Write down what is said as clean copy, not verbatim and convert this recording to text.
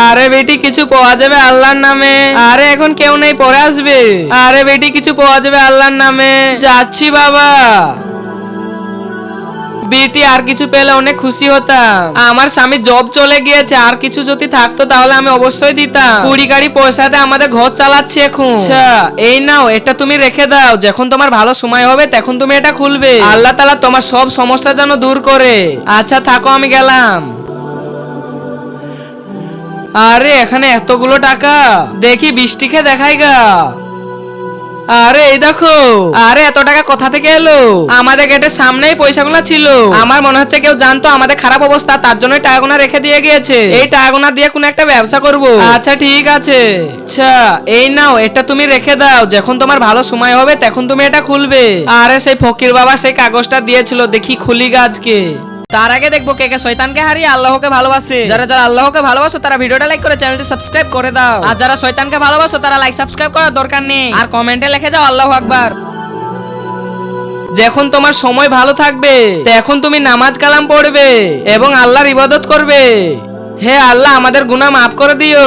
আরে বেটি কিছু পাওয়া যাবে আল্লাহর নামে। আরে এখন কেউ নেই, পরে আসবে। আরে বেটি কিছু পাওয়া যাবে আল্লাহর নামে। যাচ্ছি বাবা। বেটি আর কিছু পেলে অনেক খুশি হতাম। আমার স্বামী জব চলে গিয়েছে, আর কিছু যদি থাকতো তাহলে আমি অবশ্যই দিতাম। কুড়ি গাড়ি পয়সাতে আমাদের ঘর চালাচ্ছি এখন। আচ্ছা এই নাও, এটা তুমি রেখে দাও, যখন তোমার ভালো সময় হবে তখন তুমি এটা খুলবে। আল্লাহ তাআলা তোমার সব সমস্যা যেন দূর করে। আচ্ছা থাকো, আমি গেলাম। আরে এখানে এতগুলো টাকা, দেখি বৃষ্টিকে দেখাই গা। আরে এই দেখো। আরে এত টাকা কোথা থেকে এলো? আমাদের গেটের সামনেই পয়সাগুলো ছিল। আমার মনে হচ্ছে কেউ জানতো আমাদের খারাপ অবস্থা, তার জন্য টাকাগুলো রেখে দিয়ে গিয়েছে। এই টাকাগুলো দিয়ে কোনো একটা ব্যবসা করব। আচ্ছা ঠিক আছে। আচ্ছা এই নাও, এটা তুমি রেখে দাও, যখন তোমার ভালো সময় হবে তখন তুমি এটা খুলবে। আরে সেই ফকির বাবা সেই কাগজটা দিয়েছিল, দেখি খুলি গা আজকে। তার আগে দেখবো কে কে শয়তানকে হারিয়ে আল্লাহকে ভালোবাসে। যারা যারা আল্লাহকে ভালোবাসো তারা ভিডিওটা লাইক করে চ্যানেলটি সাবস্ক্রাইব করে দাও। আর যারা শয়তানকে ভালোবাসো তারা লাইক সাবস্ক্রাইব করার দরকার নেই, আর কমেন্টে লিখে যাও আল্লাহু আকবার। যখন তোমার সময় ভালো থাকবে তখন তুমি নামাজ কালাম পড়বে এবং আল্লাহর ইবাদত করবে। হে আল্লাহ, আমাদের গুনাহ মাফ করে দিও।